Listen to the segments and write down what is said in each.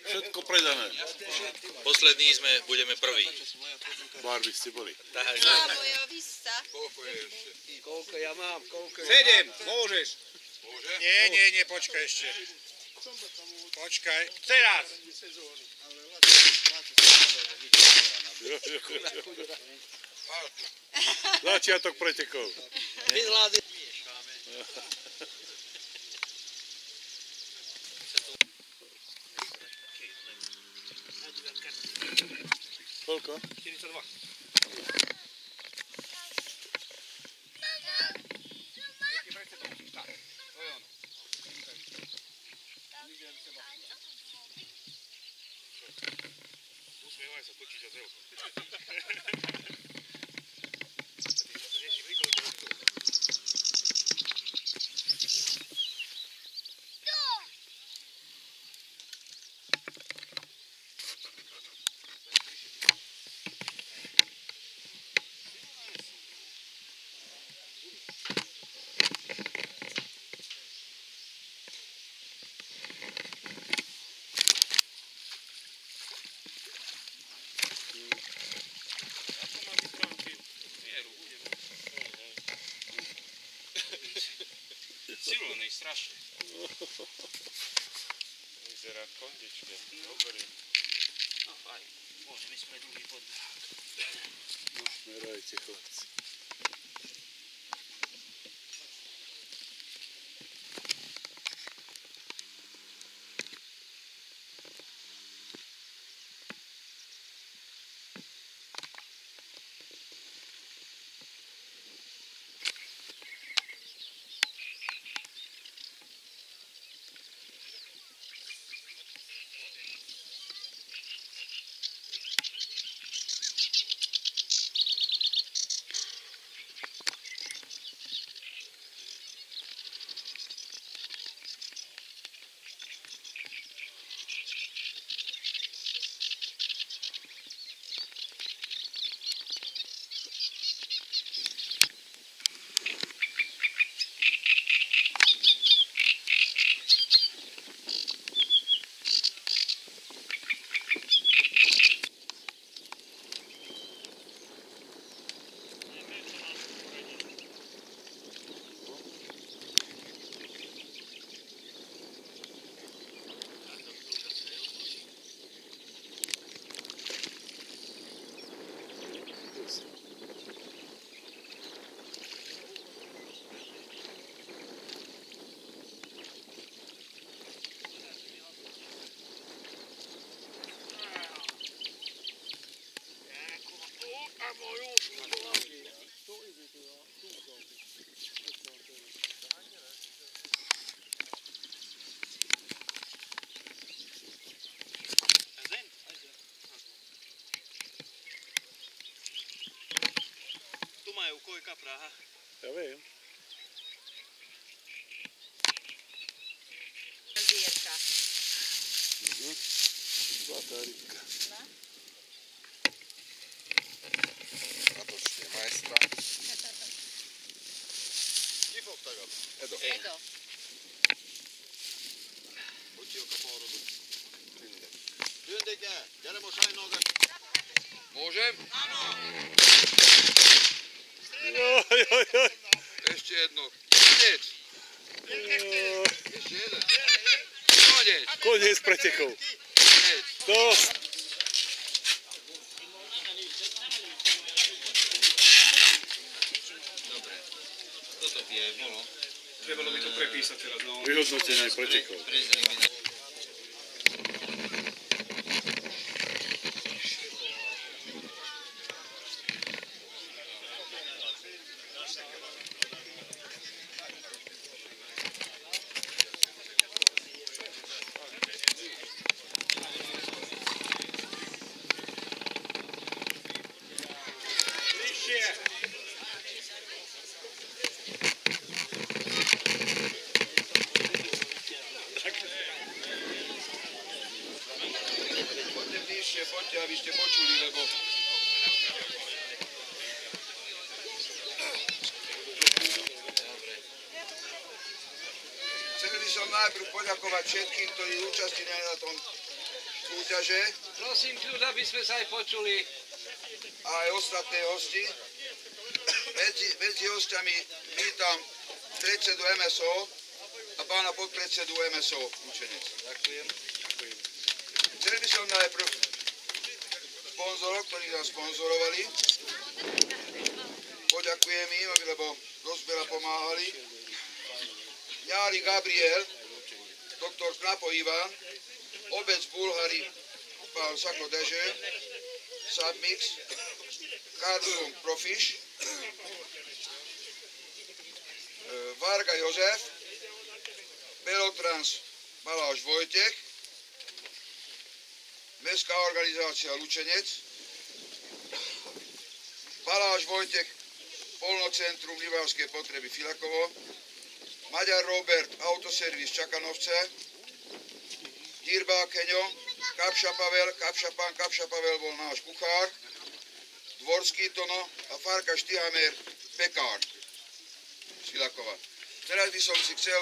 Všetko predané. Poslední budeme prví. Barby ste boli. Koľko ja mám? 7, môžeš. Nie, počkaj ešte. Počkaj, teraz. Začiatok pretekov. Koľko? 42. Usmievaj sa, točíš a zelko. Silný, strašne. Vyzerá kondične. Dobrý. No fajn. Môžeme ísť druhý podbehák. Smerajte, chlapci. Majú koľka Praha. Ja viem. Dierka. Zlatá rybka. Radočne, majstra. Kifok taga. Edo. Otsijoka porodu. Työntekijä, gyere most ainoakat. Môžem? Áno. Joj. Ešte jedno. Koniec. Ešte jeden. Koniec. Koniec pretekov. Koniec. Dosť. Dobre. Toto by aj bolo. Trebalo by to prepísať teraz, no. Vyhodnotenie pretekov. Prezreli by na... Poďte bližšie, poďte, aby ste počuli, lebo Chcel by som najprv poďakovať všetkým, ktorí účastnili na tom súťaže Prosím kľud, aby sme sa aj počuli. a aj ostatné hosti. Medzi hostiami vítam predsedu MSO a pána podpredsedu MSO Lučenec. Ďakujem. Chcel by som najprv sponzorov, ktorí nás sponzorovali. Poďakujem im, lebo dosť veľa pomáhali. Ňári Gabriel, doktor Knapo Ivan, Obec Bulhari, pán Sako Deže, Submix, Cardum Profish, Varga Jozef, Belotrans Baláš Vojtech, Mestská organizácia Lučenec, Baláš Vojtech, Polnocentrum Livavské potreby Filakovo, Maďar Robert, Autoservis Čakanovce, Dírbá Keňo, Kapša Pavel bol náš kuchár, Dvorský Tono a Farka Štihamer, pekár z Filakova. Teraz by som si chcel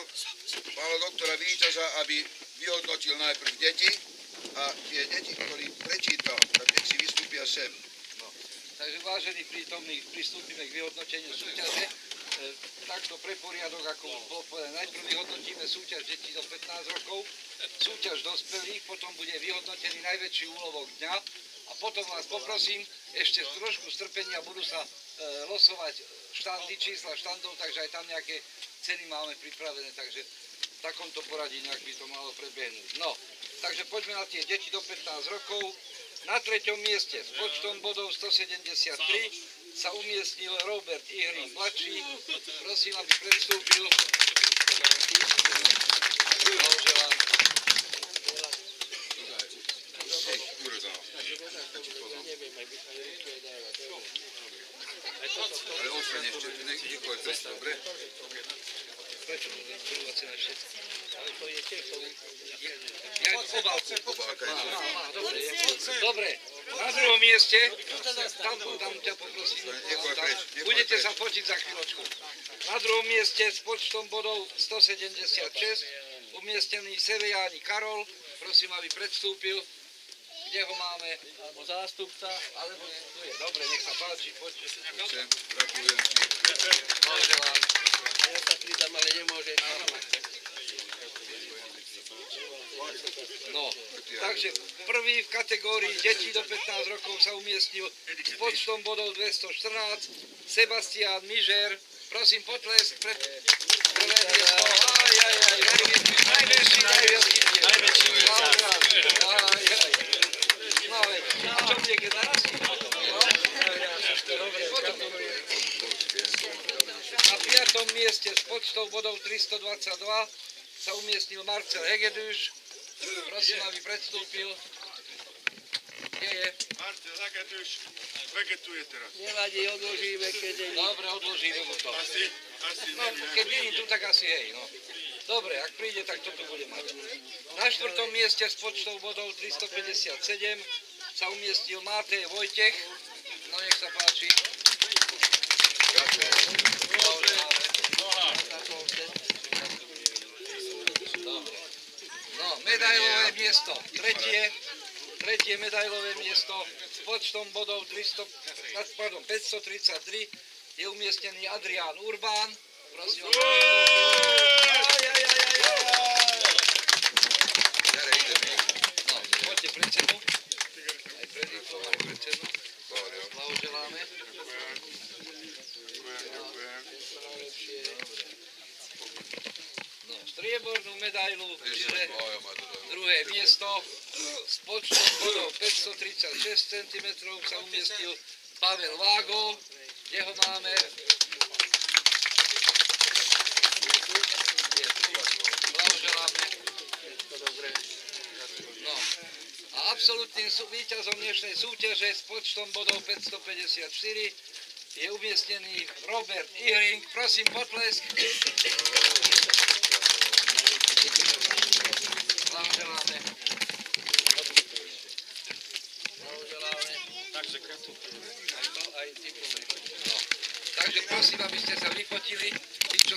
pána doktora Víťaza, aby vyhodnotil najprv deti a tie deti, ktorí prečítal, tak nech si vystúpia sem. Takže vážení prítomní, pristúpime k vyhodnoteniu súťaže. Takto pre poriadok, ako bolo povedané, najprv vyhodnotíme súťaž detí do 15 rokov, súťaž dospelých, potom bude vyhodnotený najväčší úlovok dňa a potom vás poprosím ešte trošku strpenia, budú sa losovať štandy, čísla štandov, takže aj tam nejaké ceny máme pripravené, takže v takomto poradí nejak by to malo prebehnúť. No, takže poďme na tie deti do 15 rokov. Na 3. mieste s počtom bodov 173 sa umiestnil Robert Ihring mladší. Prosím, aby predstúpil. Blahoželám. Ale ospraň ešte, nechoď bez, dobre? Prečo? Prvá cena všetko. Ale to je tiež to. Obálka. Dobre, na druhom mieste, tam ťa poprosím, budete sa fotiť za chvíľočku. Na druhom mieste s počtom bodov 176 umiestnený Sevejáni Karol, prosím, aby predstúpil. Kde ho máme? Alebo zástupca. Alebo tu je. Dobre, nech sa páči, poďte. Gratulujem ti. Blahoželám. Ja sa pridám, ale nemôžem. No, takže prvý v kategórii detí do 15 rokov sa umiestnil s počtom bodov 214 Sebastián Mižer. Prosím, potlesk pre prvé miesto. Najväčší. No, čo niekde narazí? Na 5. mieste s počtom bodov 322 sa umiestnil Marcel Hegedúš. Prosím, aby predstúpil. Kde je? Marcel Hegedúš vegetuje teraz. Nevadí, odložíme, keď je. Dobre, odložíme mu to. Asi No, keď nie je tu, tak asi hej, no. Dobre, ak príde, tak toto bude mať. Na 4. mieste s počtom bodov 357 sa umiestnil Matej Vojtech. No, nech sa páči. Dobre. No, medailové miesto. Tretie medailové miesto s počtom bodov 533 je umiestnený Adrián Urbán. Prosím, no, poďte pred cenu. Aj pred cenu. Blahoželáme. No, striebornú medailu, čiže druhé miesto s počtom bodov 536 cm sa umiestnil Pavel Vágo. Kde ho máme? Je tu. Blahoželáme. No. A absolútnym víťazom dnešnej súťaže s počtom bodov 554 je umiestnený Robert Ihring. Prosím, potlesk. Blahoželáme. Takže Aj to, aj diplom. No. Takže prosím, aby ste sa vyfotili, tí, čo